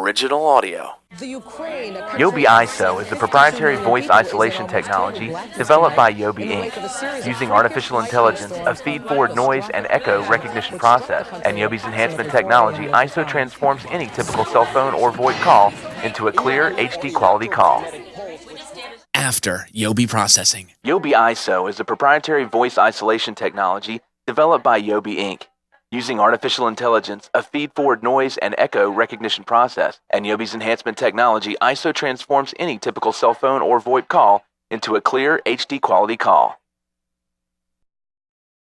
original audio. Yobi ISO is a proprietary voice isolation technology developed by Yobi Inc. Using artificial intelligence, a feed-forward noise and echo recognition process, and Yobi's enhancement technology, ISO transforms any typical cell phone or VoIP call into a clear HD quality call. After Yobi processing. Yobi ISO is a proprietary voice isolation technology developed by Yobi Inc. Using artificial intelligence, a feed-forward noise and echo recognition process, and Yobi's enhancement technology, ISO transforms any typical cell phone or VoIP call into a clear HD quality call.